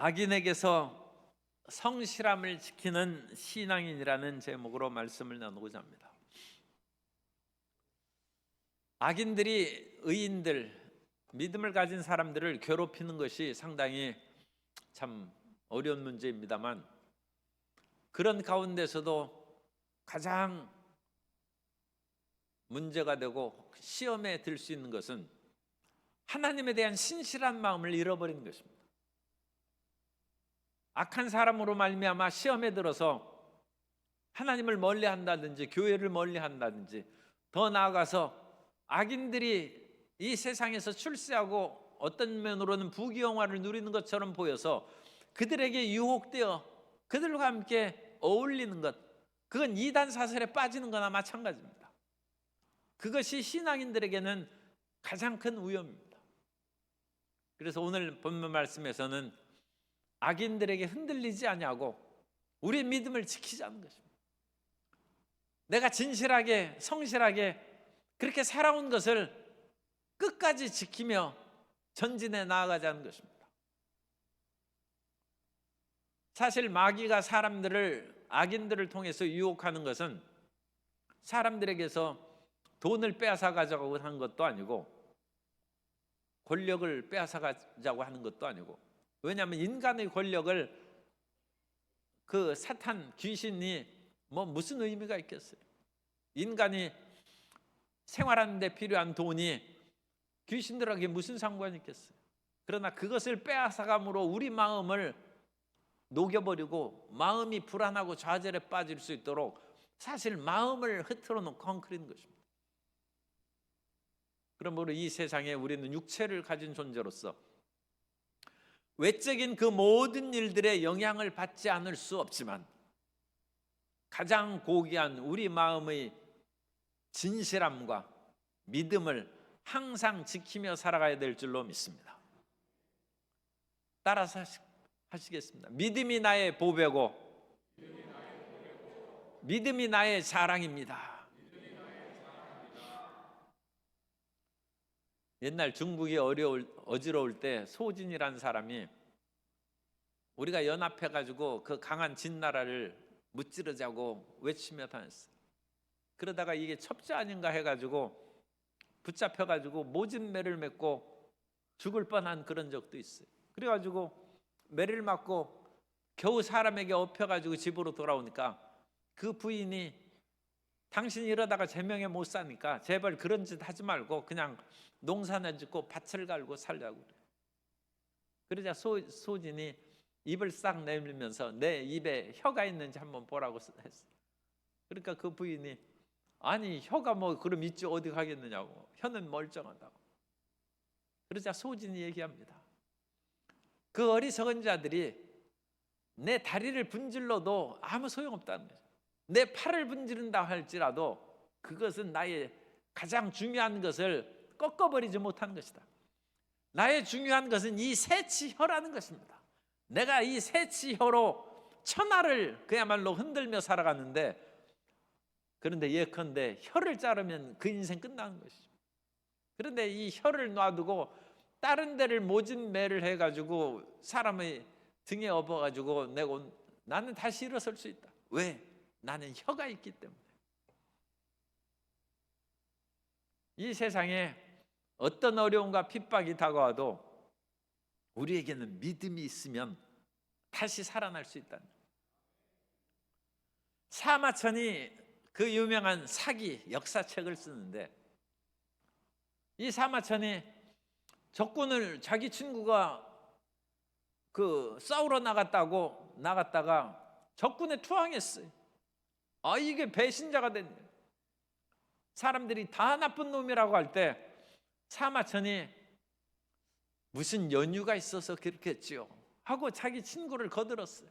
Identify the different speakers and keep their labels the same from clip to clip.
Speaker 1: 악인에게서 성실함을 지키는 신앙인이라는 제목으로 말씀을 나누고자 합니다. 악인들이 의인들, 믿음을 가진 사람들을 괴롭히는 것이 상당히 참 어려운 문제입니다만, 그런 가운데서도 가장 문제가 되고 시험에 들 수 있는 것은 하나님에 대한 신실한 마음을 잃어버리는 것입니다. 악한 사람으로 말미암아 시험에 들어서 하나님을 멀리한다든지 교회를 멀리한다든지, 더 나아가서 악인들이 이 세상에서 출세하고 어떤 면으로는 부귀영화를 누리는 것처럼 보여서 그들에게 유혹되어 그들과 함께 어울리는 것, 그건 이단 사설에 빠지는 거나 마찬가지입니다. 그것이 신앙인들에게는 가장 큰 위험입니다. 그래서 오늘 본문 말씀에서는 악인들에게 흔들리지 아니하고 우리의 믿음을 지키자는 것입니다. 내가 진실하게 성실하게 그렇게 살아온 것을 끝까지 지키며 전진해 나아가자는 것입니다. 사실 마귀가 악인들을 통해서 유혹하는 것은 사람들에게서 돈을 빼앗아 가자고 하는 것도 아니고, 권력을 빼앗아 가자고 하는 것도 아니고, 왜냐하면 인간의 권력을 그 사탄 귀신이 무슨 의미가 있겠어요? 인간이 생활하는 데 필요한 돈이 귀신들에게 무슨 상관이 있겠어요? 그러나 그것을 빼앗아감으로 우리 마음을 녹여버리고 마음이 불안하고 좌절에 빠질 수 있도록 사실 마음을 흐트러 놓고 헝클이는 것입니다. 그러므로 이 세상에 우리는 육체를 가진 존재로서 외적인 그 모든 일들의 영향을 받지 않을 수 없지만, 가장 고귀한 우리 마음의 진실함과 믿음을 항상 지키며 살아가야 될 줄로 믿습니다. 따라서 하시겠습니다. 믿음이 나의 보배고 믿음이 나의 자랑입니다. 옛날 중국이 어지러울 때 소진이라는 사람이 우리가 연합해가지고 그 강한 진나라를 무찌르자고 외치며 다녔어요. 그러다가 이게 첩자 아닌가 해가지고 붙잡혀가지고 모진 매를 맺고 죽을 뻔한 그런 적도 있어요. 그래가지고 매를 맞고 겨우 사람에게 업혀가지고 집으로 돌아오니까 그 부인이 당신이 이러다가 제명에 못 사니까 제발 그런 짓 하지 말고 그냥 농사나 짓고 밭을 갈고 살자고 그래요. 그러자 소진이 입을 싹 내밀면서 내 입에 혀가 있는지 한번 보라고 했어요. 그러니까 그 부인이 아니 혀가 그럼 있지 어디 가겠느냐고, 혀는 멀쩡하다고. 그러자 소진이 얘기합니다. 그 어리석은 자들이 내 다리를 분질러도 아무 소용없다는 거죠. 내 팔을 분지른다 할지라도 그것은 나의 가장 중요한 것을 꺾어버리지 못한 것이다. 나의 중요한 것은 이 새치혀라는 것입니다. 내가 이 새치혀로 천하를 그야말로 흔들며 살아갔는데, 그런데 예컨대 혀를 자르면 그 인생 끝나는 것이죠. 그런데 이 혀를 놔두고 다른 데를 모진 매를 해가지고 사람의 등에 업어가지고 나는 다시 일어설 수 있다. 왜? 나는 혀가 있기 때문에. 이 세상에 어떤 어려움과 핍박이 다가와도 우리에게는 믿음이 있으면 다시 살아날 수 있다는 거예요. 사마천이 그 유명한 사기 역사책을 쓰는데, 이 사마천이 적군을 자기 친구가 싸우러 나갔다가 적군에 투항했어요. 이게 배신자가 됐네. 사람들이 다 나쁜 놈이라고 할 때 사마천이 무슨 연유가 있어서 그렇겠지요 하고 자기 친구를 거들었어요.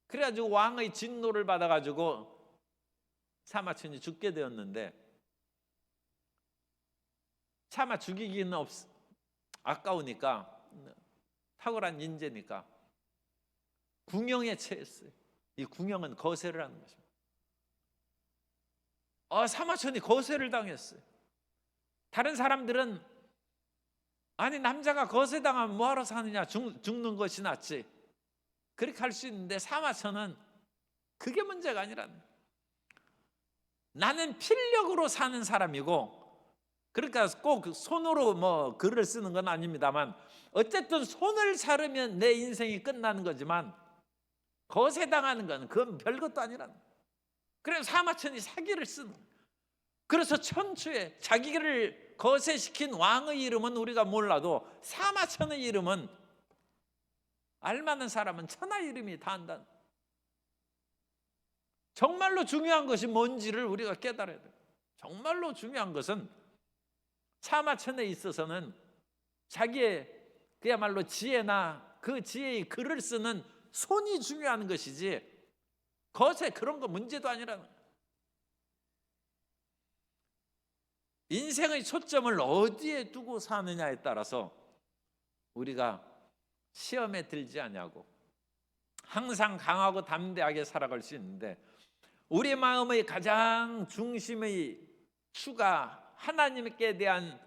Speaker 1: 그래가지고 왕의 진노를 받아가지고 사마천이 죽게 되었는데, 차마 죽이기는 아까우니까 탁월한 인재니까 궁형에 처했어요. 이 궁형은 거세를 하는 것입니다. 사마천이 거세를 당했어요. 다른 사람들은 아니 남자가 거세당하면 뭐하러 사느냐, 죽는 것이 낫지, 그렇게 할 수 있는데 사마천은 그게 문제가 아니라는 거예요. 나는 필력으로 사는 사람이고, 그러니까 꼭 손으로 뭐 글을 쓰는 건 아닙니다만 어쨌든 손을 사르면 내 인생이 끝나는 거지만 거세당하는 건 그건 별것도 아니라는 거예요. 그래서 사마천이 사기를 쓰는 거예요. 그래서 천추에 자기를 거세시킨 왕의 이름은 우리가 몰라도 사마천의 이름은 알만한 사람은 천하 이름이 다 안다. 정말로 중요한 것이 뭔지를 우리가 깨달아야 돼요. 정말로 중요한 것은 사마천에 있어서는 자기의 그야말로 지혜나 그 지혜의 글을 쓰는 손이 중요한 것이지 거세 그런 거 문제도 아니라는 거예요. 인생의 초점을 어디에 두고 사느냐에 따라서 우리가 시험에 들지 않냐고, 항상 강하고 담대하게 살아갈 수 있는데 우리 마음의 가장 중심의 추가 하나님께 대한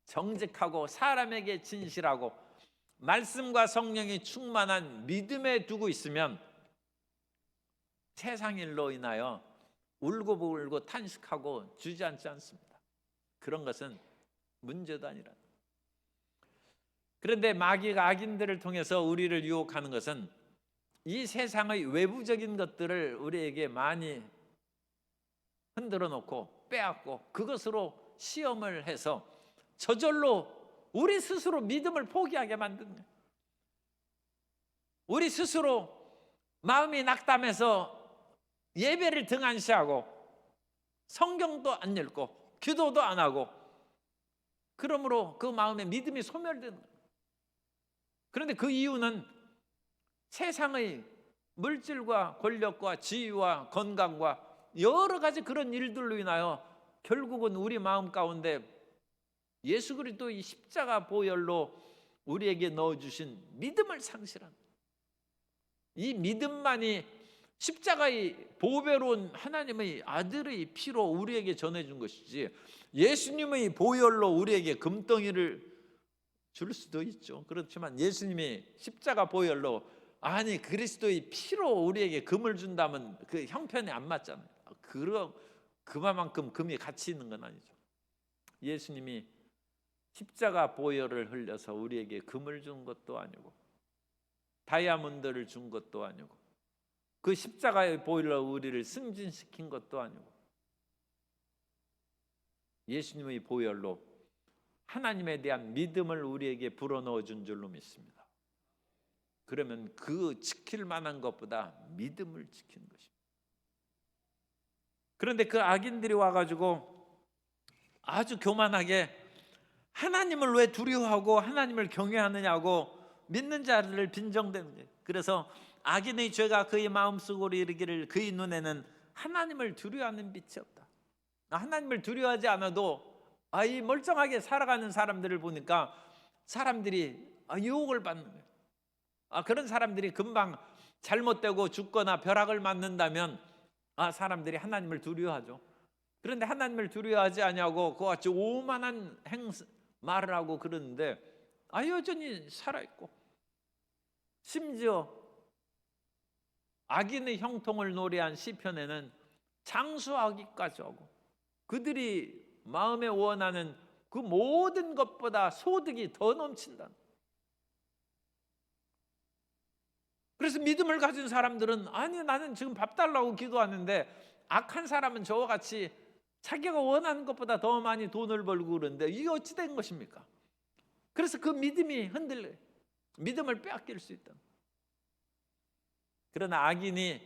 Speaker 1: 정직하고 사람에게 진실하고 말씀과 성령이 충만한 믿음에 두고 있으면 세상 일로 인하여 울고불고 탄식하고 주저앉지 않습니다. 그런 것은 문제도 아니라. 그런데 마귀가 악인들을 통해서 우리를 유혹하는 것은 이 세상의 외부적인 것들을 우리에게 많이 흔들어 놓고 빼앗고 그것으로 시험을 해서 저절로 우리 스스로 믿음을 포기하게 만드는 거예요. 우리 스스로 마음이 낙담해서 예배를 등한시하고 성경도 안 읽고 기도도 안 하고, 그러므로 그 마음에 믿음이 소멸되는 거예요. 그런데 그 이유는 세상의 물질과 권력과 지위와 건강과 여러 가지 그런 일들로 인하여 결국은 우리 마음 가운데 예수 그리스도의 십자가 보혈로 우리에게 넣어주신 믿음을 상실한, 이 믿음만이 십자가의 보배로운 하나님의 아들의 피로 우리에게 전해준 것이지, 예수님의 보혈로 우리에게 금덩이를 줄 수도 있죠. 그렇지만 예수님이 십자가 보혈로, 아니 그리스도의 피로 우리에게 금을 준다면 그 형편이 안 맞잖아요. 그만큼 금이 가치 있는 건 아니죠. 예수님이 십자가 보혈을 흘려서 우리에게 금을 준 것도 아니고 다이아몬드를 준 것도 아니고 그 십자가의 보혈로 우리를 승진시킨 것도 아니고 예수님의 보혈로 하나님에 대한 믿음을 우리에게 불어넣어 준 줄로 믿습니다. 그러면 그 지킬 만한 것보다 믿음을 지키는 것입니다. 그런데 그 악인들이 와가지고 아주 교만하게 하나님을 왜 두려워하고 하나님을 경외하느냐고 믿는 자들을 빈정대는 거예요. 그래서 악인의 죄가 그의 마음속으로 이르기를 그의 눈에는 하나님을 두려워하는 빛이 없다. 하나님을 두려워하지 않아도 이 멀쩡하게 살아가는 사람들을 보니까 사람들이 유혹을 받는 거예요. 그런 사람들이 금방 잘못되고 죽거나 벼락을 맞는다면 사람들이 하나님을 두려워하죠. 그런데 하나님을 두려워하지 아니하고 그와 같이 오만한 말을 하고 그러는데 여전히 살아있고, 심지어 악인의 형통을 노래한 시편에는 장수하기까지 하고 그들이 마음에 원하는 그 모든 것보다 소득이 더 넘친다. 그래서 믿음을 가진 사람들은 나는 지금 밥 달라고 기도하는데 악한 사람은 저와 같이 자기가 원하는 것보다 더 많이 돈을 벌고 그러는데 이게 어찌 된 것입니까? 그래서 그 믿음이 흔들려요. 믿음을 빼앗길 수 있다. 그러나 악인이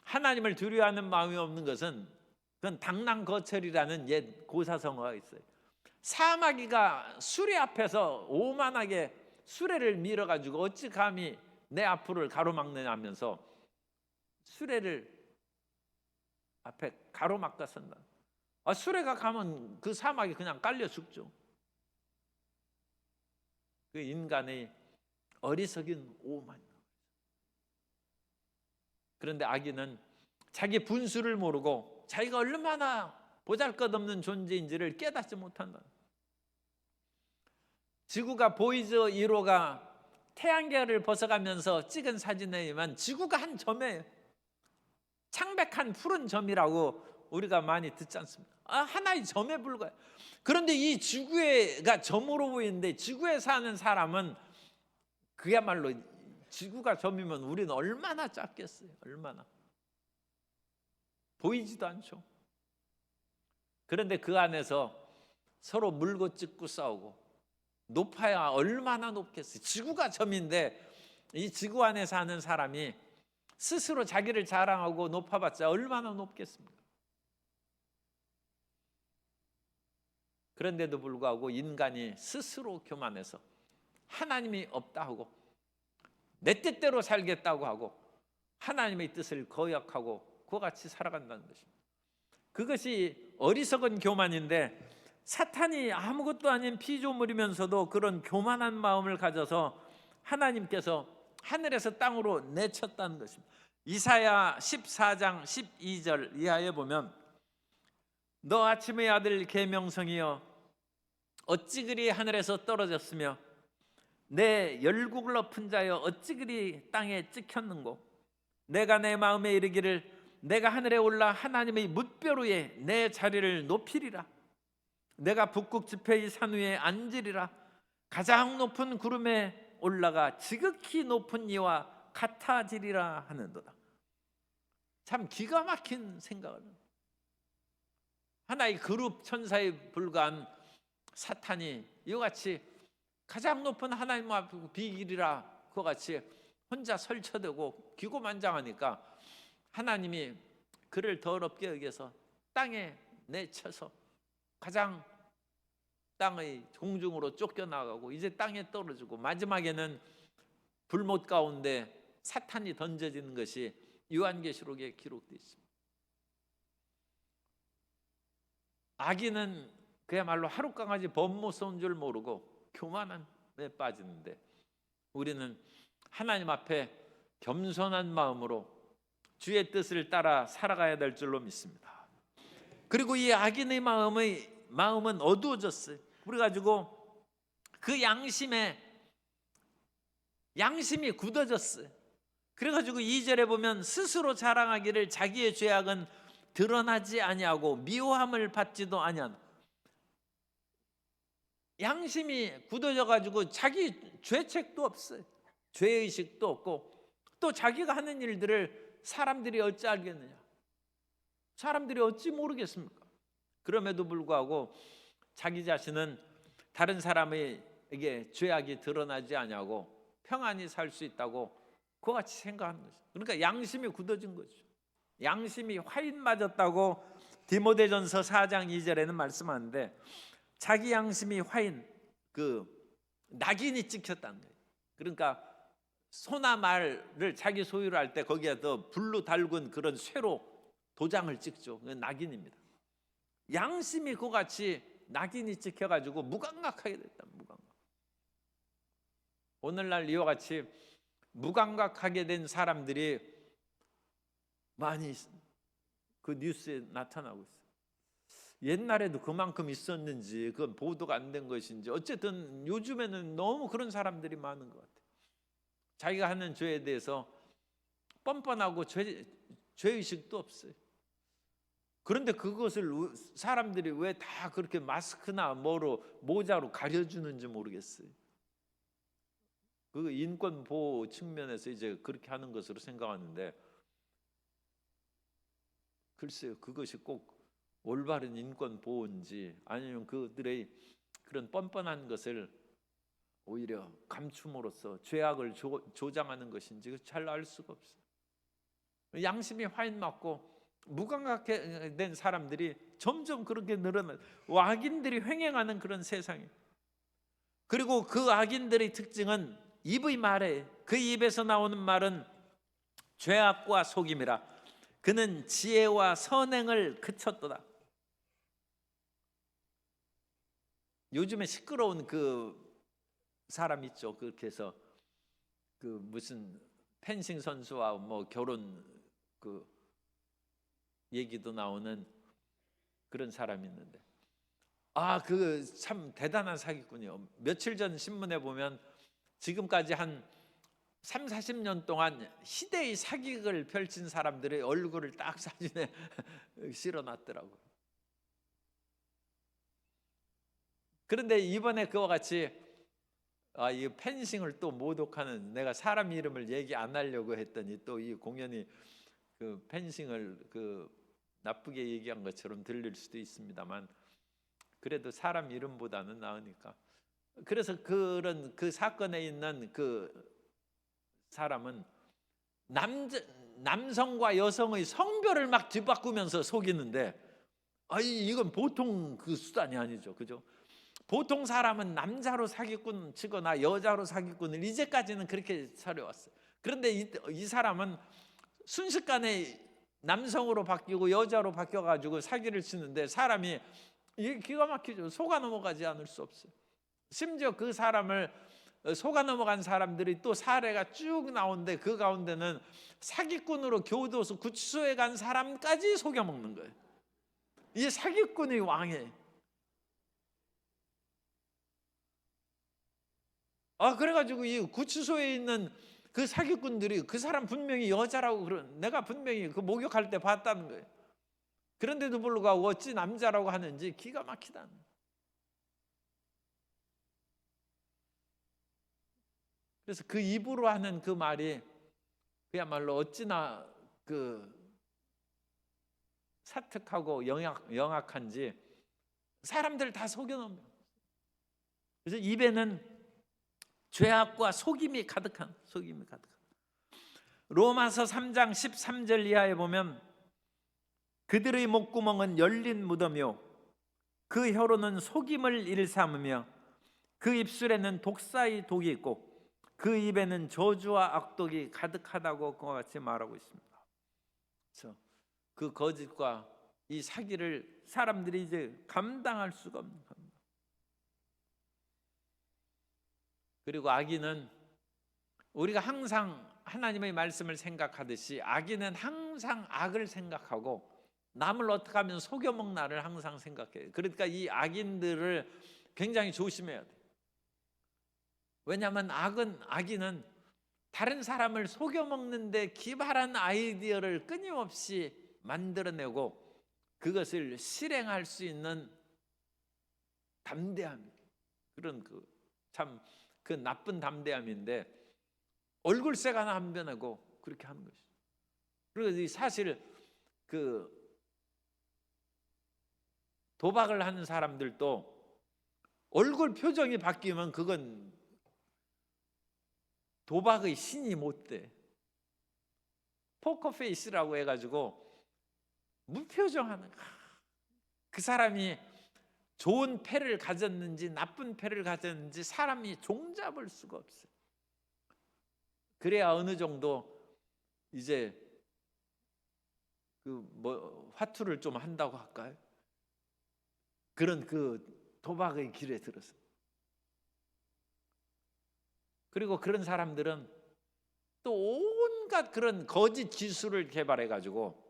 Speaker 1: 하나님을 두려워하는 마음이 없는 것은 그건 당랑거철이라는 옛 고사성어가 있어요. 사마귀가 수레 앞에서 오만하게 수레를 밀어가지고 어찌 감히 내 앞을 가로막느냐 하면서 수레를 앞에 가로막아 선다. 수레가 가면 그 사마귀 그냥 깔려 죽죠. 그 인간의 어리석인 오만. 그런데 악인은 자기 분수를 모르고 자기가 얼마나 보잘것없는 존재인지를 깨닫지 못한다. 지구가 보이즈 1호가 태양계를 벗어가면서 찍은 사진에 의하면 지구가 한 점이에요. 창백한 푸른 점이라고 우리가 많이 듣지 않습니까? 하나의 점에 불과해요. 그런데 이 지구가 점으로 보이는데 지구에 사는 사람은 그야말로 지구가 점이면 우리는 얼마나 작겠어요. 얼마나 보이지도 않죠. 그런데 그 안에서 서로 물고 찢고 싸우고 높아야 얼마나 높겠어요. 지구가 점인데 이 지구 안에 사는 사람이 스스로 자기를 자랑하고 높아봤자 얼마나 높겠습니까? 그런데도 불구하고 인간이 스스로 교만해서 하나님이 없다 하고 내 뜻대로 살겠다고 하고 하나님의 뜻을 거역하고 그와 같이 살아간다는 것입니다. 그것이 어리석은 교만인데 사탄이 아무것도 아닌 피조물이면서도 그런 교만한 마음을 가져서 하나님께서 하늘에서 땅으로 내쳤다는 것입니다. 이사야 14장 12절 이하에 보면 너 아침의 아들 계명성이여 어찌 그리 하늘에서 떨어졌으며 내 열국을 엎은 자여 어찌 그리 땅에 찍혔는고 내가 내 마음에 이르기를 내가 하늘에 올라 하나님의 뭇별 위에 내 자리를 높이리라 내가 북극 지폐의 산 위에 앉으리라 가장 높은 구름에 올라가 지극히 높은 이와 같아지리라 하는도다. 참 기가 막힌 생각을 하나의 그룹 천사에 불과한 사탄이 이와 같이 가장 높은 하나님 앞에 비기리라 그와 같이 혼자 설쳐대고 기고만장하니까 하나님이 그를 더럽게 여겨서 땅에 내쳐서 가장 땅의 공중으로 쫓겨나가고 이제 땅에 떨어지고 마지막에는 불못 가운데 사탄이 던져지는 것이 요한계시록에 기록되어 있습니다. 아기는 그야말로 하룻강아지 법무서운 줄 모르고 교만함에 빠지는데 우리는 하나님 앞에 겸손한 마음으로 주의 뜻을 따라 살아가야 될 줄로 믿습니다. 그리고 이 악인의 마음은 어두워졌어요. 그래가지고 그 양심이 굳어졌어요. 그래가지고 2절에 보면 스스로 자랑하기를 자기의 죄악은 드러나지 아니하고 미워함을 받지도 아니하나. 양심이 굳어져가지고 자기 죄책도 없어요. 죄의식도 없고 또 자기가 하는 일들을 사람들이 어찌 알겠느냐. 사람들이 어찌 모르겠습니까? 그럼에도 불구하고 자기 자신은 다른 사람에게 죄악이 드러나지 아니하고 평안히 살 수 있다고 그와 같이 생각하는 거죠. 그러니까 양심이 굳어진 거죠. 양심이 화인 맞았다고 디모데전서 4장 2절에는 말씀하는데 자기 양심이 화인 낙인이 찍혔다는 거예요. 그러니까 소나 말을 자기 소유로 할 때 거기에 더 불로 달군 그런 쇠로 도장을 찍죠. 그건 낙인입니다. 양심이 그와 같이 낙인이 찍혀가지고 무감각하게 됐다. 무감각. 오늘날 이와 같이 무감각하게 된 사람들이 많이 그 뉴스에 나타나고 있어요. 옛날에도 그만큼 있었는지 그건 보도가 안 된 것인지 어쨌든 요즘에는 너무 그런 사람들이 많은 것 같아요. 자기가 하는 죄에 대해서 뻔뻔하고 죄의식도 없어요. 그런데 그것을 사람들이 왜 다 그렇게 마스크나 모자로 가려주는지 모르겠어요. 그 인권 보호 측면에서 이제 그렇게 하는 것으로 생각하는데 글쎄요, 그것이 꼭 올바른 인권 보호인지 아니면 그들의 그런 뻔뻔한 것을 오히려 감춤으로써 죄악을 조장하는 것인지 잘 알 수가 없어요. 양심이 화인 맞고 무감각해 된 사람들이 점점 그렇게 늘어나요. 악인들이 횡행하는 그런 세상이에요. 그리고 그 악인들의 특징은 입의 말에 그 입에서 나오는 말은 죄악과 속임이라 그는 지혜와 선행을 그쳤도다. 요즘에 시끄러운 그 사람 있죠. 그렇게 해서 그 무슨 펜싱 선수와 결혼 얘기도 나오는 그런 사람이 있는데 그 참 대단한 사기꾼이요. 며칠 전 신문에 보면 지금까지 한 3, 40년 동안 희대의 사기극을 펼친 사람들의 얼굴을 딱 사진에 실어놨더라고요. 그런데 이번에 그와 같이 이 펜싱을 또 모독하는, 내가 사람 이름을 얘기 안 하려고 했더니 또 이 공연이 그 펜싱을 나쁘게 얘기한 것처럼 들릴 수도 있습니다만, 그래도 사람 이름보다는 나으니까. 그래서 그런 그 사건에 있는 그 사람은 남성과 여성의 성별을 막 뒤바꾸면서 속이는데, 이건 보통 그 수단이 아니죠, 그죠? 보통 사람은 남자로 사기꾼 치거나 여자로 사기꾼을 이제까지는 그렇게 차려왔어요. 그런데 이 사람은 순식간에 남성으로 바뀌고 여자로 바뀌어가지고 사기를 치는데, 사람이 이게 기가 막히죠. 속아 넘어가지 않을 수 없어요. 심지어 그 사람을 속아 넘어간 사람들이 또 사례가 쭉 나오는데, 그 가운데는 사기꾼으로 교도소 구치소에 간 사람까지 속여먹는 거예요. 이 사기꾼이 왕이에요. 그래가지고 이 구치소에 있는 그 사기꾼들이 그 사람 분명히 여자라고 내가 분명히 그 목욕할 때 봤다는 거예요. 그런데도 불구하고 어찌 남자라고 하는지 기가 막히다. 그래서 그 입으로 하는 그 말이 그야말로 어찌나 사특하고 영악한지 사람들 다 속여넣는. 그래서 입에는 죄악과 속임이 가득한. 로마서 3장 13절 이하에 보면, 그들의 목구멍은 열린 무덤이요 그 혀로는 속임을 일삼으며 그 입술에는 독사의 독이 있고 그 입에는 저주와 악독이 가득하다고 그와 같이 말하고 있습니다. 그래서 그 거짓과 이 사기를 사람들이 이제 감당할 수가 없는 겁니다. 그리고 악인은, 우리가 항상 하나님의 말씀을 생각하듯이 악인은 항상 악을 생각하고 남을 어떻게 하면 속여먹나를 항상 생각해요. 그러니까 이 악인들을 굉장히 조심해야 돼요. 왜냐하면 악인은 다른 사람을 속여먹는데 기발한 아이디어를 끊임없이 만들어내고 그것을 실행할 수 있는 담대함, 그런 그 나쁜 담대함인데, 얼굴색 하나 안 변하고 그렇게 하는 것이죠. 그리고 사실 그 도박을 하는 사람들도 얼굴 표정이 바뀌면 그건 도박의 신이 못 돼. 포커페이스라고 해가지고 무표정하는, 그 사람이 좋은 패를 가졌는지 나쁜 패를 가졌는지 사람이 종잡을 수가 없어요. 그래야 어느 정도 이제 화투를 좀 한다고 할까요? 그런 도박의 길에 들어서. 그리고 그런 사람들은 또 온갖 그런 거짓 기술을 개발해 가지고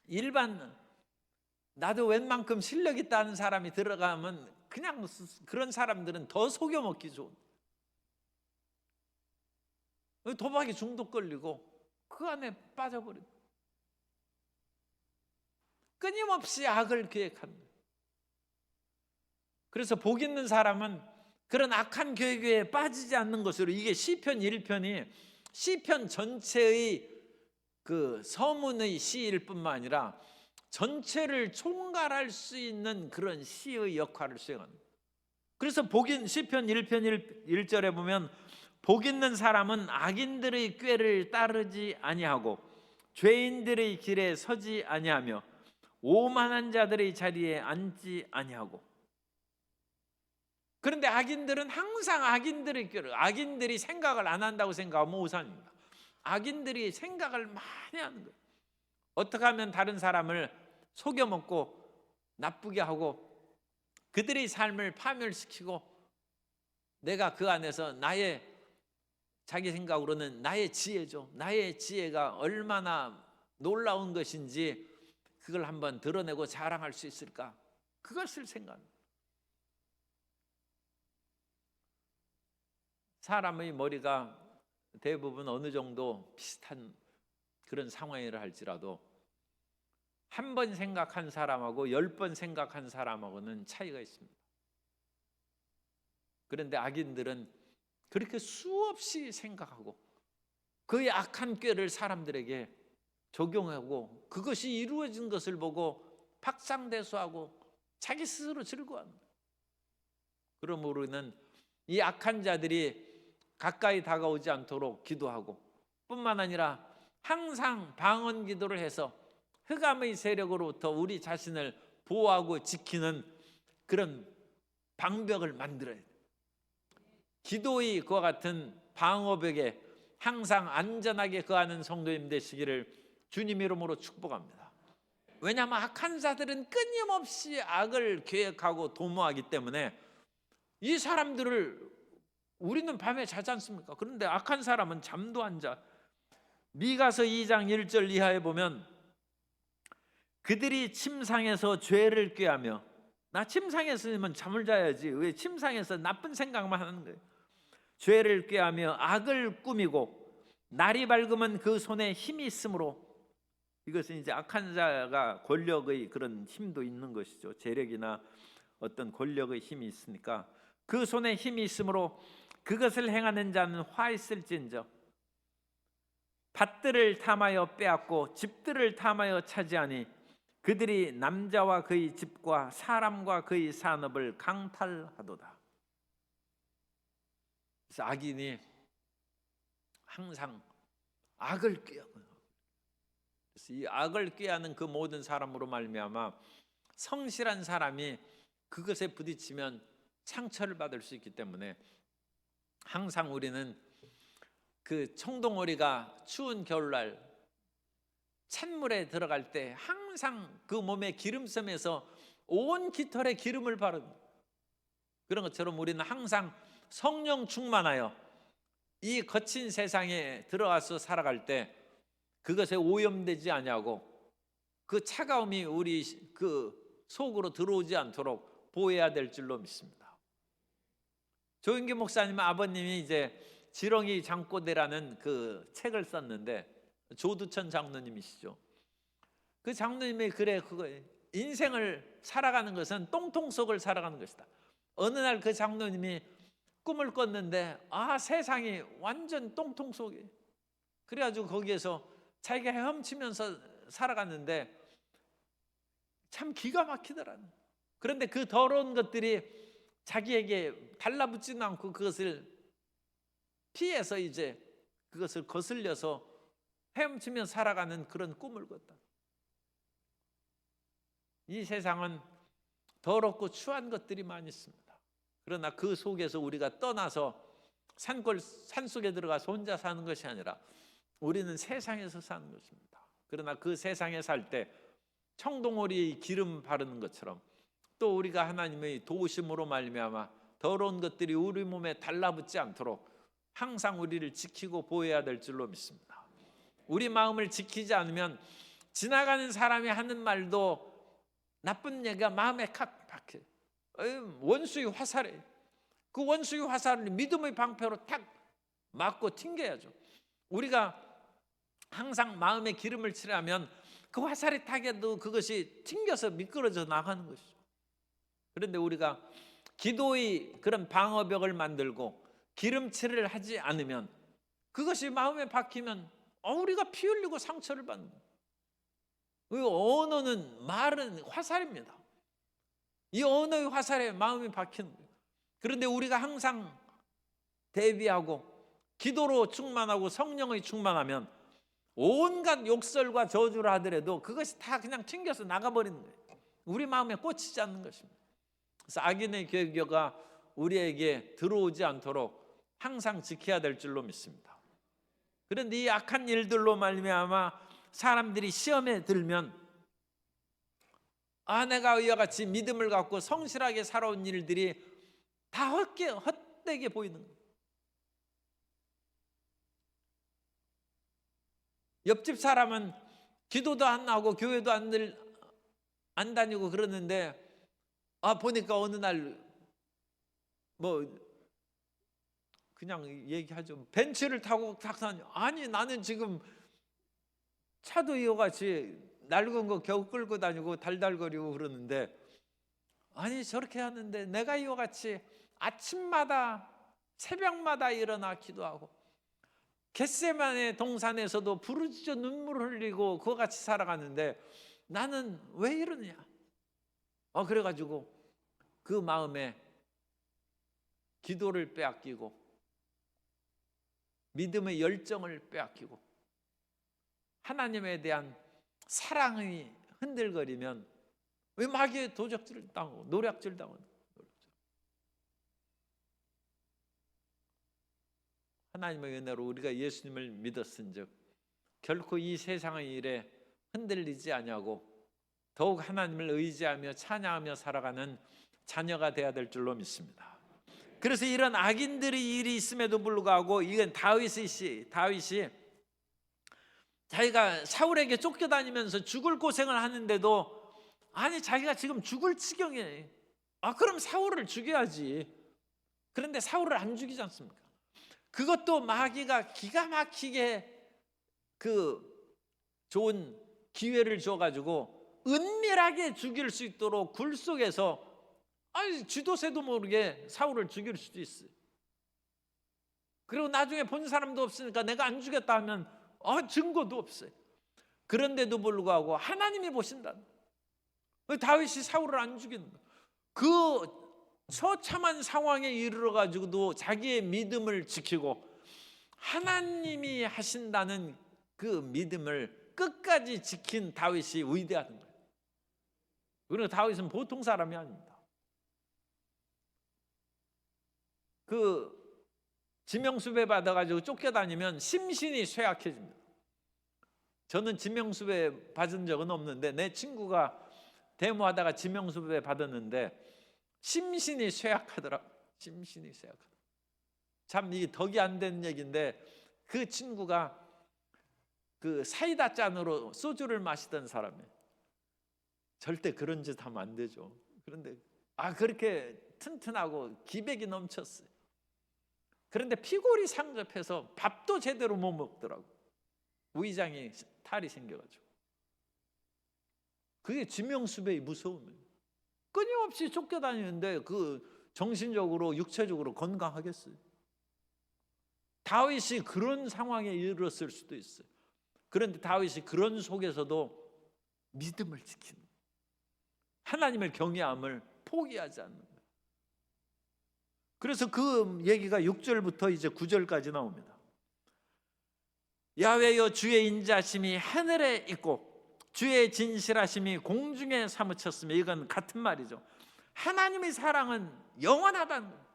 Speaker 1: 일반 나도 웬만큼 실력 있다는 사람이 들어가면 그냥 그런 사람들은 더 속여먹기 좋은, 도박에 중독 걸리고 그 안에 빠져버린, 끊임없이 악을 계획하는. 그래서 복 있는 사람은 그런 악한 계획에 빠지지 않는 것으로, 이게 시편 1편이 시편 전체의 그 서문의 시일 뿐만 아니라 전체를 총괄할 수 있는 그런 시의 역할을 수행하는. 그래서 시편 1편 1절에 보면, 복 있는 사람은 악인들의 꾀를 따르지 아니하고 죄인들의 길에 서지 아니하며 오만한 자들의 자리에 앉지 아니하고. 그런데 악인들은 항상 악인들의 꾀를, 악인들이 생각을 안 한다고 생각하면 오산입니다. 악인들이 생각을 많이 하는 거예요. 어떻게 하면 다른 사람을 속여먹고 나쁘게 하고 그들의 삶을 파멸시키고, 내가 그 안에서 자기 생각으로는 나의 지혜죠, 나의 지혜가 얼마나 놀라운 것인지 그걸 한번 드러내고 자랑할 수 있을까, 그것을 생각합니다. 사람의 머리가 대부분 어느 정도 비슷한 그런 상황이라 할지라도 한 번 생각한 사람하고 10번 생각한 사람하고는 차이가 있습니다. 그런데 악인들은 그렇게 수없이 생각하고 그의 악한 꾀를 사람들에게 적용하고 그것이 이루어진 것을 보고 박상대소하고 자기 스스로 즐거워합니다. 그러므로 우리는 이 악한 자들이 가까이 다가오지 않도록 기도하고 뿐만 아니라 항상 방언 기도를 해서 흑암의 세력으로부터 우리 자신을 보호하고 지키는 그런 방벽을 만들어야 돼요. 기도의 그와 같은 방어벽에 항상 안전하게 거하는 성도님 되시기를 주님 이름으로 축복합니다. 왜냐하면 악한 자들은 끊임없이 악을 계획하고 도모하기 때문에 이 사람들을 우리는 밤에 자지 않습니까? 그런데 악한 사람은 잠도 안 자. 미가서 2장 1절 이하에 보면 그들이 침상에서 죄를 꾀하며, 나 침상에서면 잠을 자야지 왜 침상에서 나쁜 생각만 하는 거예요. 죄를 꾀하며 악을 꾸미고 날이 밝으면 그 손에 힘이 있으므로, 이것은 이제 악한 자가 권력의 그런 힘도 있는 것이죠. 재력이나 어떤 권력의 힘이 있으니까 그 손에 힘이 있으므로 그것을 행하는 자는 화 있을진저. 밭들을 탐하여 빼앗고 집들을 탐하여 차지하니 그들이 남자와 그의 집과 사람과 그의 산업을 강탈하도다. 그래서 악인이 항상 악을 꾀하고, 그래서 이 악을 꾀하는 그 모든 사람으로 말미암아 성실한 사람이 그것에 부딪히면 상처를 받을 수 있기 때문에 항상 우리는 그 청동오리가 추운 겨울날 찬물에 들어갈 때 항상 그 몸의 기름섬에서 온 깃털에 기름을 바르는 그런 것처럼 우리는 항상 성령 충만하여 이 거친 세상에 들어가서 살아갈 때 그것에 오염되지 아니하고 그 차가움이 우리 그 속으로 들어오지 않도록 보호해야 될 줄로 믿습니다. 조인기 목사님 아버님이 이제 지렁이 장고대라는 그 책을 썼는데, 조두천 장로님이시죠. 그 장로님이 그래, 그거 인생을 살아가는 것은 똥통 속을 살아가는 것이다. 어느 날 그 장로님이 꿈을 꿨는데 세상이 완전 똥통 속에, 그래가지고 거기에서 자기가 헤엄치면서 살아갔는데 참 기가 막히더라. 그런데 그 더러운 것들이 자기에게 달라붙지는 않고 그것을 피해서 이제 그것을 거슬려서 헤엄치며 살아가는 그런 꿈을 꿨다. 이 세상은 더럽고 추한 것들이 많이 있습니다. 그러나 그 속에서 우리가 떠나서 산속에 들어가서 혼자 사는 것이 아니라 우리는 세상에서 사는 것입니다. 그러나 그 세상에 살 때 청동오리의 기름 바르는 것처럼 또 우리가 하나님의 도우심으로 말미암아 더러운 것들이 우리 몸에 달라붙지 않도록 항상 우리를 지키고 보호해야 될 줄로 믿습니다. 우리 마음을 지키지 않으면 지나가는 사람이 하는 말도 나쁜 얘기가 마음에 칵 박혀. 원수의 화살에, 그 원수의 화살을 믿음의 방패로 탁 맞고 튕겨야죠. 우리가 항상 마음에 기름을 칠하면 그 화살이 타게도 그것이 튕겨서 미끄러져 나가는 것이죠. 그런데 우리가 기도의 그런 방어벽을 만들고 기름칠을 하지 않으면 그것이 마음에 박히면 우리가 피 흘리고 상처를 받는 거예요. 언어는, 말은 화살입니다. 이 언어의 화살에 마음이 박히는 거예요. 그런데 우리가 항상 대비하고 기도로 충만하고 성령의 충만하면 온갖 욕설과 저주를 하더라도 그것이 다 그냥 튕겨서 나가버리는 거예요. 우리 마음에 꽂히지 않는 것입니다. 그래서 악인의 계교가 우리에게 들어오지 않도록 항상 지켜야 될 줄로 믿습니다. 그런데 이 악한 일들로 말미암아 사람들이 시험에 들면 내가 이와 같이 믿음을 갖고 성실하게 살아온 일들이 다 헛되게 보이는 거예요. 옆집 사람은 기도도 안 하고 교회도 안 다니고 그러는데 보니까 어느 날 그냥 얘기하죠. 벤츠를 타고 탁산, 아니 나는 지금 차도 이거같이 낡은 거 겨우 끌고 다니고 달달거리고 그러는데, 아니 저렇게 하는데 내가 이거같이 아침마다 새벽마다 일어나 기도하고 겟세마네 동산에서도 부르짖어 눈물을 흘리고 그거 같이 살아가는데 나는 왜 이러느냐. 그래가지고 그 마음에 기도를 빼앗기고 믿음의 열정을 빼앗기고 하나님에 대한 사랑이 흔들거리면 왜 마귀의 도적질을 당하고 노략질 당하고. 하나님의 은혜로 우리가 예수님을 믿었은즉 결코 이 세상의 일에 흔들리지 아니하고 더욱 하나님을 의지하며 찬양하며 살아가는 자녀가 되어야 될 줄로 믿습니다. 그래서 이런 악인들의 일이 있음에도 불구하고 이건 다윗이 자기가 사울에게 쫓겨다니면서 죽을 고생을 하는데도 아니 자기가 지금 죽을 지경이에요. 그럼 사울을 죽여야지. 그런데 사울을 안 죽이지 않습니까? 그것도 마귀가 기가 막히게 그 좋은 기회를 줘가지고 은밀하게 죽일 수 있도록 굴 속에서 쥐도새도 모르게 사울을 죽일 수도 있어요. 그리고 나중에 본 사람도 없으니까 내가 안 죽였다 하면 증거도 없어요. 그런데도 불구하고 하나님이 보신다. 다윗이 사울을 안 죽인다. 그 처참한 상황에 이르러 가지고도 자기의 믿음을 지키고 하나님이 하신다는 그 믿음을 끝까지 지킨 다윗이 위대하던 거예요. 그리고 다윗은 보통 사람이 아닙니다. 그 지명수배 받아가지고 쫓겨다니면 심신이 쇠약해집니다. 저는 지명수배 받은 적은 없는데 내 친구가 데모하다가 지명수배 받았는데 심신이 쇠약하더라. 심신이 쇠약하더라. 참 이 덕이 안 되는 얘기인데 그 친구가 그 사이다 잔으로 소주를 마시던 사람이에요. 절대 그런 짓 하면 안 되죠. 그런데 그렇게 튼튼하고 기백이 넘쳤어요. 그런데 피골이 상접해서 밥도 제대로 못 먹더라고. 위장이 탈이 생겨가지고. 그게 지명수배의 무서움이에요. 끊임없이 쫓겨다니는데 그 정신적으로 육체적으로 건강하겠어요? 다윗이 그런 상황에 이르렀을 수도 있어요. 그런데 다윗이 그런 속에서도 믿음을 지키는, 하나님을 경외함을 포기하지 않는 거예요. 그래서 그 얘기가 6절부터 이제 9절까지 나옵니다. 야훼여 주의 인자심이 하늘에 있고 주의 진실하심이 공중에 사무쳤으며, 이건 같은 말이죠. 하나님의 사랑은 영원하다는 거예요.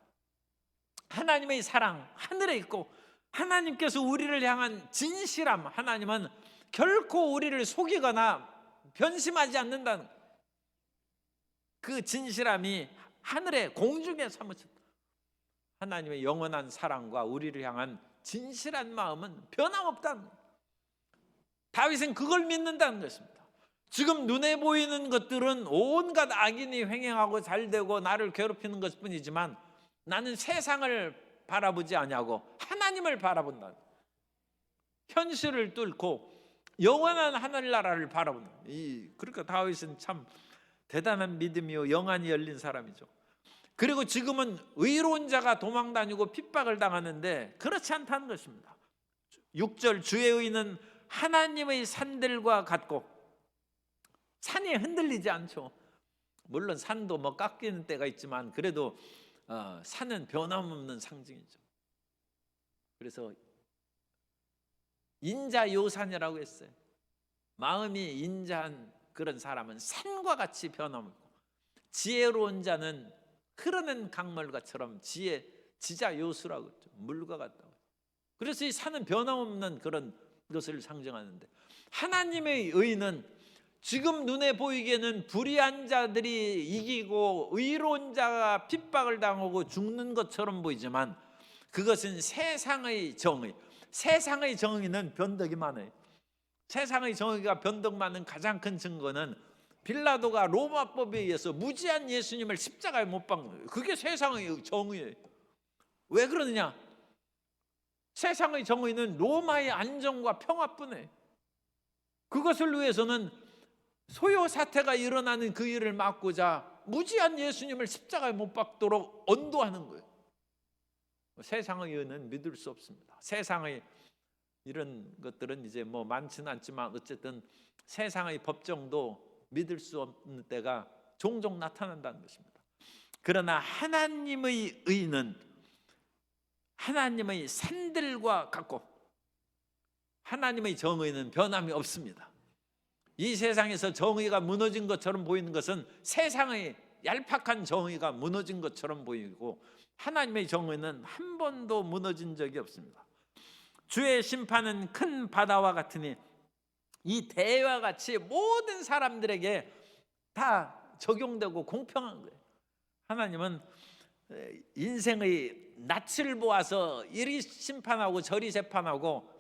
Speaker 1: 하나님의 사랑 하늘에 있고 하나님께서 우리를 향한 진실함, 하나님은 결코 우리를 속이거나 변심하지 않는다는 거예요. 그 진실함이 하늘에 공중에 사무쳤다. 하나님의 영원한 사랑과 우리를 향한 진실한 마음은 변함없다는 거예요. 다윗은 그걸 믿는다는 것입니다. 지금 눈에 보이는 것들은 온갖 악인이 횡행하고 잘되고 나를 괴롭히는 것뿐이지만 나는 세상을 바라보지 아니하고 하나님을 바라본다. 현실을 뚫고 영원한 하늘나라를 바라본다. 그러니까 다윗은 참 대단한 믿음이요 영안이 열린 사람이죠. 그리고 지금은 의로운 자가 도망다니고 핍박을 당하는데 그렇지 않다는 것입니다. 6절 주의 의는 하나님의 산들과 같고, 산이 흔들리지 않죠. 물론 산도 뭐 깎이는 때가 있지만 그래도 산은 변함없는 상징이죠. 그래서 인자요산이라고 했어요. 마음이 인자한 그런 사람은 산과 같이 변함없고, 지혜로운 자는 흐르는 강물과처럼 지자요수라고 했죠. 물과 같다고. 그래서 이 산은 변함없는 그런 것을 상징하는데, 하나님의 의는 지금 눈에 보이기에는 불의한 자들이 이기고 의로운 자가 핍박을 당하고 죽는 것처럼 보이지만 그것은 세상의 정의. 세상의 정의는 변덕이 많아요. 세상의 정의가 변덕 많은 가장 큰 증거는 빌라도가 로마법에 의해서 무지한 예수님을 십자가에 못 박는 거예요. 그게 세상의 정의예요. 왜 그러느냐? 세상의 정의는 로마의 안정과 평화뿐이에요. 그것을 위해서는 소요 사태가 일어나는 그 일을 막고자 무지한 예수님을 십자가에 못 박도록 언도하는 거예요. 세상의 의는 믿을 수 없습니다. 세상의 이런 것들은 이제 뭐 많지는 않지만 어쨌든 세상의 법정도 믿을 수 없는 때가 종종 나타난다는 것입니다. 그러나 하나님의 의는 하나님의 산들과 같고 하나님의 정의는 변함이 없습니다. 이 세상에서 정의가 무너진 것처럼 보이는 것은 세상의 얄팍한 정의가 무너진 것처럼 보이고, 하나님의 정의는 한 번도 무너진 적이 없습니다. 주의 심판은 큰 바다와 같으니 이 대와 같이 모든 사람들에게 다 적용되고 공평한 거예요. 하나님은 인생의 낯을 보아서 이리 심판하고 저리 재판하고,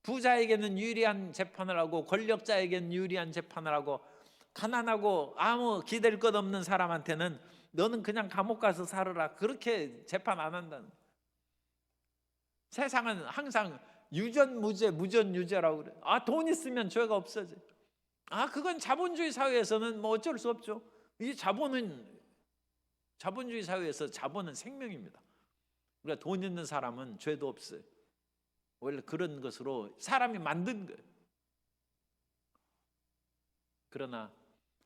Speaker 1: 부자에게는 유리한 재판을 하고 권력자에게는 유리한 재판을 하고, 가난하고 아무 기댈 것 없는 사람한테는 너는 그냥 감옥 가서 살아라, 그렇게 재판 안 한다는 거예요. 세상은 항상 유전무죄 무전유죄라고 그래요. 돈 있으면 죄가 없어져. 그건 자본주의 사회에서는 뭐 어쩔 수 없죠. 이 자본주의 사회에서 자본은 생명입니다. 그러니까 돈 있는 사람은 죄도 없어요. 원래 그런 것으로 사람이 만든 거예요. 그러나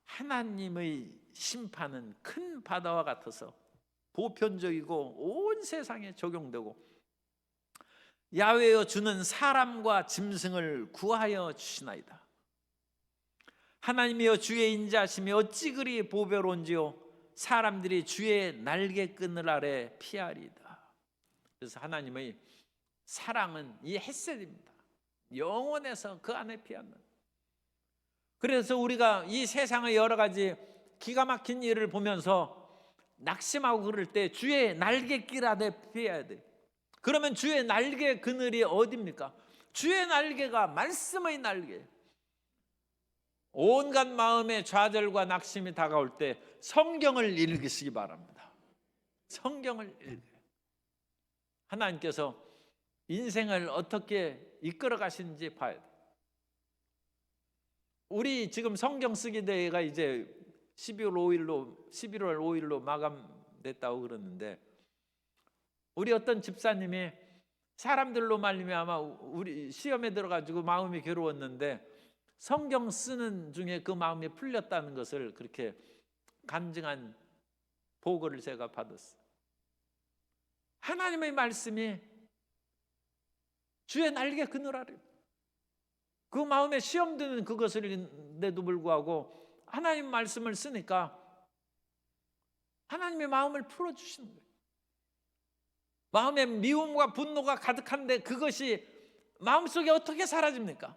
Speaker 1: 하나님의 심판은 큰 바다와 같아서 보편적이고 온 세상에 적용되고, 야훼여 주는 사람과 짐승을 구하여 주시나이다. 하나님이여 주의 인자하심이 어찌 그리 보배로운지요, 사람들이 주의 날개끈을 아래 피하리이다. 그래서 하나님의 사랑은 이 헤세드입니다. 영원해서 그 안에 피한다. 그래서 우리가 이 세상의 여러 가지 기가 막힌 일을 보면서 낙심하고 그럴 때 주의 날개길 아래 피해야 돼. 그러면 주의 날개 그늘이 어디입니까? 주의 날개가 말씀의 날개. 온갖 마음의 좌절과 낙심이 다가올 때 성경을 읽으시기 바랍니다. 성경을 읽어요. 하나님께서 인생을 어떻게 이끌어 가시는지 봐야 돼요. 우리 지금 성경 쓰기 대회가 이제 11월 5일로 마감됐다고 그러는데, 우리 어떤 집사님이 사람들로 말미암아 우리 시험에 들어가지고 마음이 괴로웠는데 성경 쓰는 중에 그 마음이 풀렸다는 것을 그렇게 간증한 보고를 제가 받았어요. 하나님의 말씀이 주의 날개 그늘 아래, 그 마음에 시험 드는 그것을인데도 불구하고 하나님 말씀을 쓰니까 하나님의 마음을 풀어주시는 거예요. 마음에 미움과 분노가 가득한데 그것이 마음속에 어떻게 사라집니까?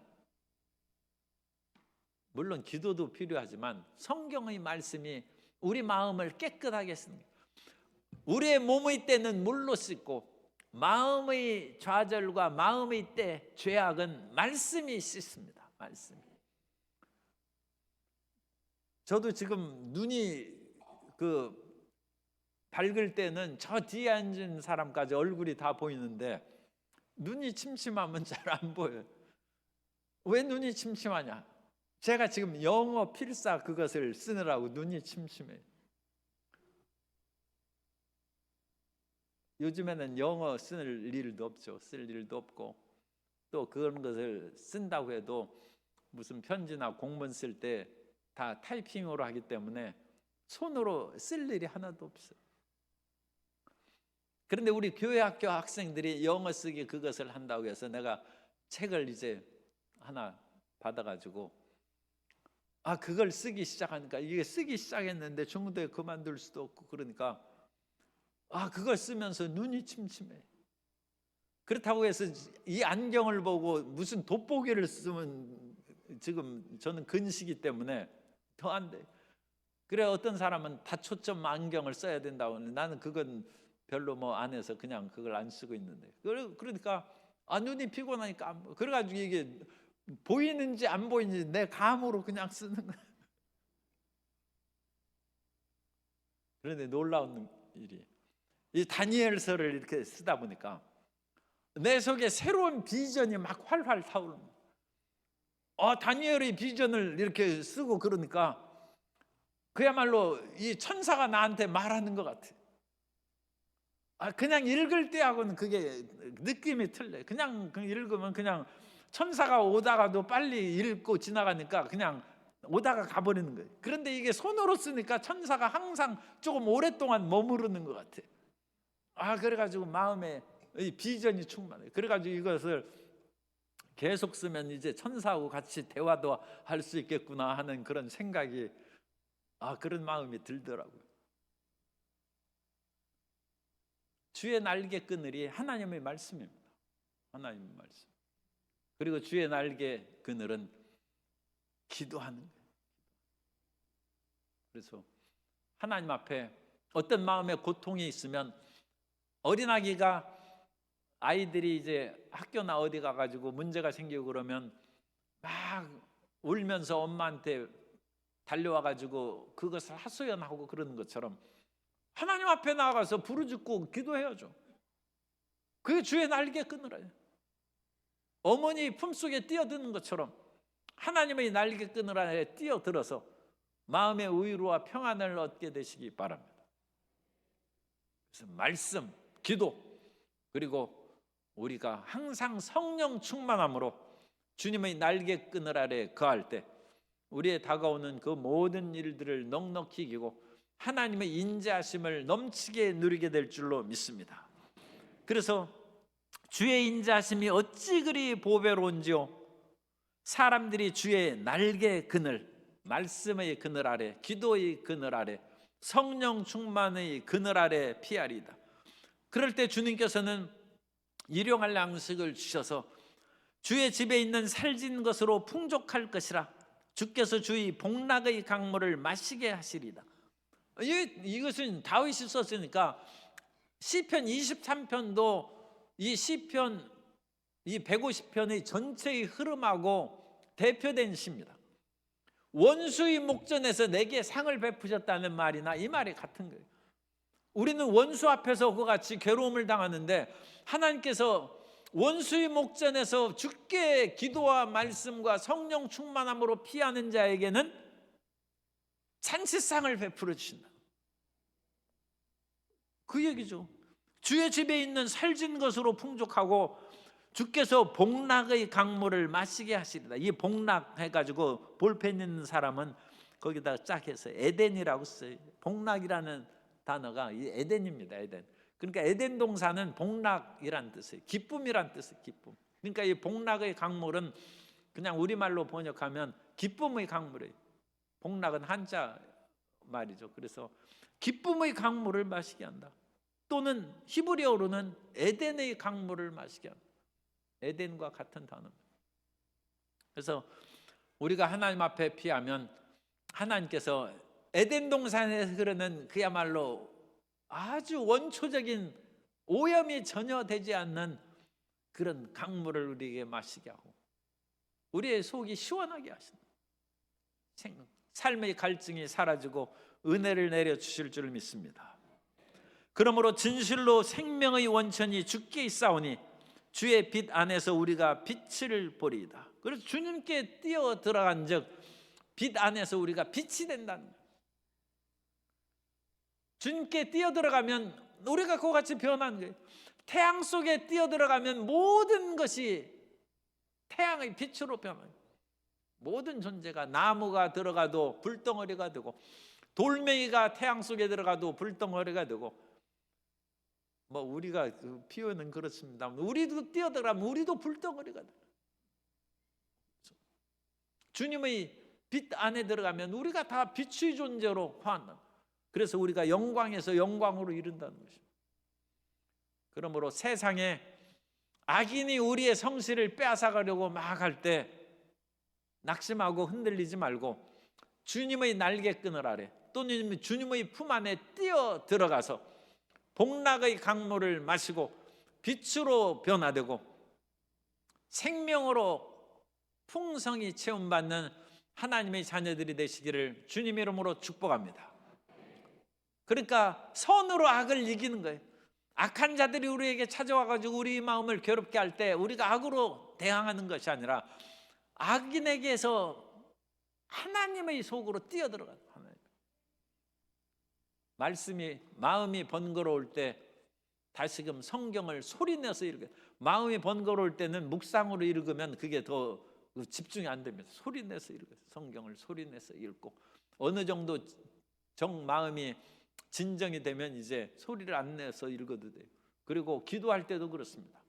Speaker 1: 물론 기도도 필요하지만 성경의 말씀이 우리 마음을 깨끗하게 씁니다. 우리의 몸의 때는 물로 씻고 마음의 좌절과 마음의 때 죄악은 말씀이 씻습니다. 말씀이. 저도 지금 눈이 밝을 때는 저 뒤에 앉은 사람까지 얼굴이 다 보이는데 눈이 침침하면 잘 안 보여요. 왜 눈이 침침하냐? 제가 지금 영어 필사 그것을 쓰느라고 눈이 침침해요. 요즘에는 영어 쓸 일도 없죠. 쓸 일도 없고, 또 그런 것을 쓴다고 해도 무슨 편지나 공문 쓸 때 다 타이핑으로 하기 때문에 손으로 쓸 일이 하나도 없어요. 그런데 우리 교회 학교 학생들이 영어 쓰기 그것을 한다고 해서 내가 책을 이제 하나 받아가지고 그걸 쓰기 시작하니까, 이게 쓰기 시작했는데 중도에 그만둘 수도 없고, 그러니까 그걸 쓰면서 눈이 침침해. 그렇다고 해서 이 안경을 보고 무슨 돋보기를 쓰면, 지금 저는 근시기 때문에 더 안 돼. 그래 어떤 사람은 다초점 안경을 써야 된다고 하는데 나는 그건 별로 뭐 안 해서 그냥 그걸 안 쓰고 있는데, 그러니까 눈이 피곤하니까 안 보여. 그래가지고 이게 보이는지 안 보이는지 내 감으로 그냥 쓰는 거야. 그런데 놀라운 일이, 이 다니엘서를 이렇게 쓰다 보니까 내 속에 새로운 비전이 막 활활 타오릅니다. 다니엘의 비전을 이렇게 쓰고 그러니까 그야말로 이 천사가 나한테 말하는 것 같아. 그냥 읽을 때하고는 그게 느낌이 틀려요. 그냥 읽으면 그냥 천사가 오다가도 빨리 읽고 지나가니까 그냥 오다가 가버리는 거예요. 그런데 이게 손으로 쓰니까 천사가 항상 조금 오랫동안 머무르는 것 같아. 그래가지고 마음에 이 비전이 충만해요. 그래가지고 이것을 계속 쓰면 이제 천사하고 같이 대화도 할 수 있겠구나 하는 그런 생각이, 그런 마음이 들더라고요. 주의 날개 그늘이 하나님의 말씀입니다. 하나님의 말씀. 그리고 주의 날개 그늘은 기도하는 거예요. 그래서 하나님 앞에 어떤 마음의 고통이 있으면, 어린아기가 아이들이 이제 학교나 어디 가가지고 문제가 생기고 그러면 막 울면서 엄마한테 달려와가지고 그것을 하소연하고 그러는 것처럼 하나님 앞에 나가서 부르짖고 기도해야죠. 그게 주의 날개 그늘이에요. 어머니 품속에 뛰어드는 것처럼 하나님의 날개 그늘 안에 뛰어들어서 마음의 의로와 평안을 얻게 되시기 바랍니다. 그래서 말씀, 기도, 그리고 우리가 항상 성령 충만함으로 주님의 날개 그늘 아래 거할 때 우리의 다가오는 그 모든 일들을 넉넉히 이기고 하나님의 인자하심을 넘치게 누리게 될 줄로 믿습니다. 그래서 주의 인자하심이 어찌 그리 보배로운지요, 사람들이 주의 날개 그늘, 말씀의 그늘 아래, 기도의 그늘 아래, 성령 충만의 그늘 아래 피하리이다. 그럴 때 주님께서는 일용할 양식을 주셔서 주의 집에 있는 살진 것으로 풍족할 것이라, 주께서 주의 복락의 강물을 마시게 하시리다. 이것은 다윗이 썼으니까 시편 23편도 이 시편 이 150편의 전체의 흐름하고 대표된 시입니다. 원수의 목전에서 내게 상을 베푸셨다는 말이나 이 말이 같은 거예요. 우리는 원수 앞에서 그와 같이 괴로움을 당하는데 하나님께서 원수의 목전에서 주께 기도와 말씀과 성령 충만함으로 피하는 자에게는 잔치상을 베풀어 주신다. 그 얘기죠. 주의 집에 있는 살진 것으로 풍족하고 주께서 복락의 강물을 마시게 하시리다. 이 복락 해가지고 볼펜 있는 사람은 거기다 짝 해서 에덴이라고 써요. 복락이라는 단어가 이 에덴입니다. 에덴. 그러니까 에덴 동사는 복락이란 뜻이에요. 기쁨이란 뜻이에요. 기쁨. 그러니까 이 복락의 강물은 그냥 우리말로 번역하면 기쁨의 강물이에요. 복락은 한자 말이죠. 그래서 기쁨의 강물을 마시게 한다. 또는 히브리어로는 에덴의 강물을 마시게 한다. 에덴과 같은 단어입니다. 그래서 우리가 하나님 앞에 피하면 하나님께서 에덴 동산에서 흐르는 그야말로 아주 원초적인 오염이 전혀 되지 않는 그런 강물을 우리에게 마시게 하고 우리의 속이 시원하게 하신다. 삶의 갈증이 사라지고 은혜를 내려주실 줄 믿습니다. 그러므로 진실로 생명의 원천이 주께 있사오니 주의 빛 안에서 우리가 빛을 보리이다. 그래서 주님께 뛰어 들어간 즉 빛 안에서 우리가 빛이 된다는 거예요. 주님께 뛰어 들어가면 우리가 그와 같이 변하는 거예요. 태양 속에 뛰어 들어가면 모든 것이 태양의 빛으로 변해요. 모든 존재가, 나무가 들어가도 불덩어리가 되고 돌멩이가 태양 속에 들어가도 불덩어리가 되고, 우리가 그 표현은 그렇습니다. 우리도 뛰어들어가면 우리도 불덩어리가 돼요. 주님의 빛 안에 들어가면 우리가 다 빛의 존재로 화한다. 그래서 우리가 영광에서 영광으로 이른다는 것입니다. 그러므로 세상에 악인이 우리의 성실을 빼앗아가려고 막 할 때 낙심하고 흔들리지 말고 주님의 날개끈을 아래 또는 주님의 품 안에 뛰어 들어가서 복락의 강물을 마시고 빛으로 변화되고 생명으로 풍성히 체험받는 하나님의 자녀들이 되시기를 주님의 이름으로 축복합니다. 그러니까 선으로 악을 이기는 거예요. 악한 자들이 우리에게 찾아와가지고 우리 마음을 괴롭게 할 때 우리가 악으로 대항하는 것이 아니라 악인에게서 하나님의 속으로 뛰어들어가는, 하나님 말씀이, 마음이 번거로울 때 다시금 성경을 소리내서 읽어요. 마음이 번거로울 때는 묵상으로 읽으면 그게 더 집중이 안 됩니다. 소리내서 읽어요. 성경을 소리내서 읽고, 어느 정도 마음이 진정이 되면 이제 소리를 안 내서 읽어도 돼요. 그리고 기도할 때도 그렇습니다.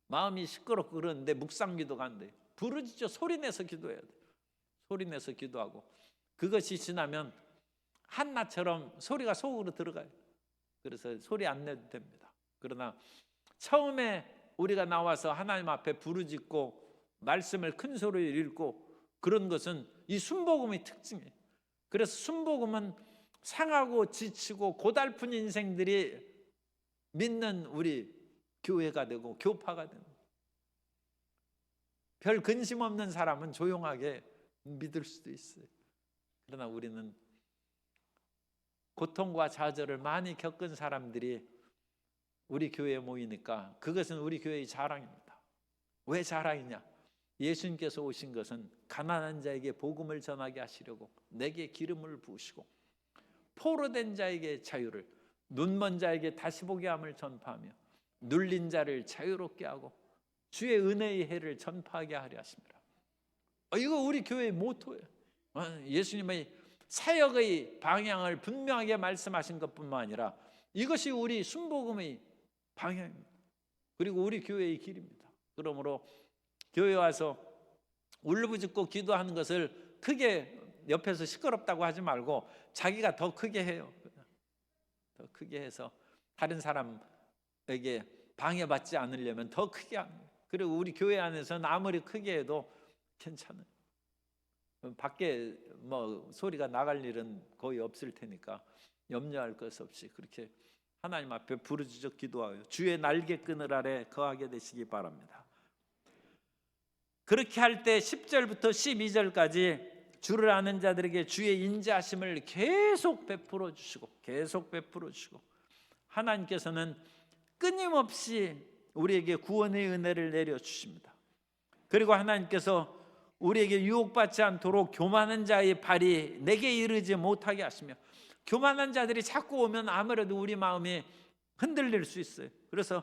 Speaker 1: 마음이 시끄럽고 그러는데 묵상 기도가 안 돼요. 부르짖어 소리내서 기도해야 돼요. 소리내서 기도하고, 그것이 지나면 한나처럼 소리가 속으로 들어가요. 그래서 소리 안 내도 됩니다. 그러나 처음에 우리가 나와서 하나님 앞에 부르짖고 말씀을 큰 소리로 읽고 그런 것은 이 순복음의 특징이에요. 그래서 순복음은 상하고 지치고 고달픈 인생들이 믿는 우리 교회가 되고 교파가 되는, 별 근심 없는 사람은 조용하게 믿을 수도 있어요. 그러나 우리는 고통과 좌절을 많이 겪은 사람들이 우리 교회에 모이니까 그것은 우리 교회의 자랑입니다. 왜 자랑이냐? 예수님께서 오신 것은 가난한 자에게 복음을 전하게 하시려고 내게 기름을 부으시고 포로된 자에게 자유를, 눈먼 자에게 다시 보게 함을 전파하며 눌린 자를 자유롭게 하고 주의 은혜의 해를 전파하게 하려 하십니다. 이거 우리 교회의 모토예요. 예수님의 사역의 방향을 분명하게 말씀하신 것뿐만 아니라 이것이 우리 순복음의 방향입니다. 그리고 우리 교회의 길입니다. 그러므로 교회 와서 울부짖고 기도하는 것을 크게 옆에서 시끄럽다고 하지 말고 자기가 더 크게 해요. 더 크게 해서 다른 사람에게 방해받지 않으려면 더 크게 하는 거예요. 그리고 우리 교회 안에서는 아무리 크게 해도 괜찮아요. 밖에 뭐 소리가 나갈 일은 거의 없을 테니까 염려할 것 없이 그렇게 하나님 앞에 부르짖어 기도하여 주의 날개끈을 아래 거하게 되시기 바랍니다. 그렇게 할 때 10절부터 12절까지 주를 아는 자들에게 주의 인자하심을 계속 베풀어 주시고 하나님께서는 끊임없이 우리에게 구원의 은혜를 내려 주십니다. 그리고 하나님께서 우리에게 유혹받지 않도록 교만한 자의 발이 내게 이르지 못하게 하시며, 교만한 자들이 자꾸 오면 아무래도 우리 마음이 흔들릴 수 있어요. 그래서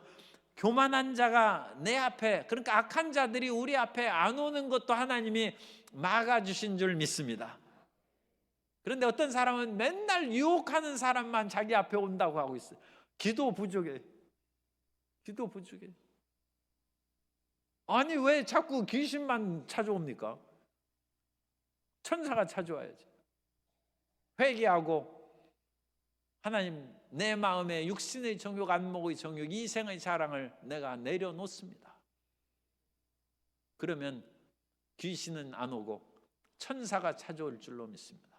Speaker 1: 교만한 자가 내 앞에, 그러니까 악한 자들이 우리 앞에 안 오는 것도 하나님이 막아주신 줄 믿습니다. 그런데 어떤 사람은 맨날 유혹하는 사람만 자기 앞에 온다고 하고 있어요. 기도 부족해. 아니 왜 자꾸 귀신만 찾아옵니까? 천사가 찾아와야지. 회개하고 하나님, 내 마음에 육신의 정욕, 안목의 정욕, 이생의 자랑을 내가 내려놓습니다. 그러면 귀신은 안 오고 천사가 찾아올 줄로 믿습니다.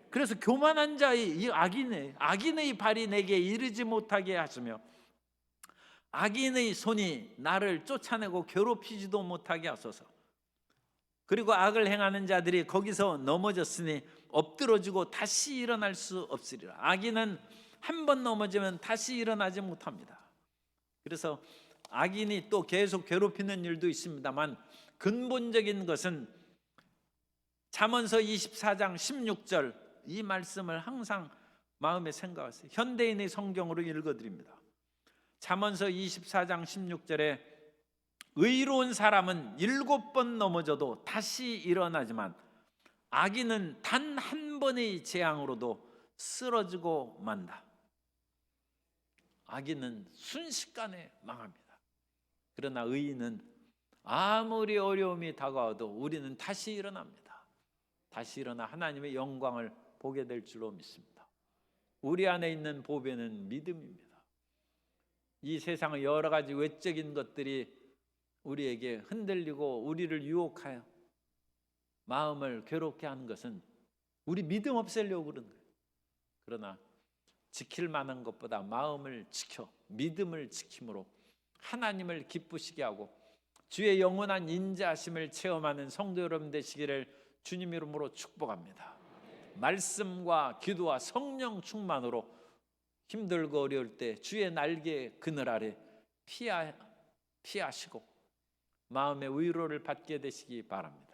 Speaker 1: 그래서 교만한 자의 이 악인의 발이 내게 이르지 못하게 하시며 악인의 손이 나를 쫓아내고 괴롭히지도 못하게 하소서. 그리고 악을 행하는 자들이 거기서 넘어졌으니 엎드러지고 다시 일어날 수 없으리라. 악인은 한 번 넘어지면 다시 일어나지 못합니다. 그래서 악인이 또 계속 괴롭히는 일도 있습니다만 근본적인 것은 잠언서 24장 16절 이 말씀을 항상 마음에 생각하세요. 현대인의 성경으로 읽어드립니다. 잠언서 24장 16절에 의로운 사람은 7번 넘어져도 다시 일어나지만 악인은 단 한 번의 재앙으로도 쓰러지고 만다. 악인은 순식간에 망합니다. 그러나 의인은 아무리 어려움이 다가와도 우리는 다시 일어납니다. 다시 일어나 하나님의 영광을 보게 될 줄로 믿습니다. 우리 안에 있는 보배는 믿음입니다. 이 세상의 여러 가지 외적인 것들이 우리에게 흔들리고 우리를 유혹하여 마음을 괴롭게 하는 것은 우리 믿음 없애려고 그러는 거예요. 그러나 지킬 만한 것보다 마음을 지켜 믿음을 지킴으로 하나님을 기쁘시게 하고 주의 영원한 인자하심을 체험하는 성도 여러분 되시기를 주님 이름으로 축복합니다. 말씀과 기도와 성령 충만으로 힘들고 어려울 때 주의 날개 그늘 아래 피하시고 마음의 위로를 받게 되시기 바랍니다.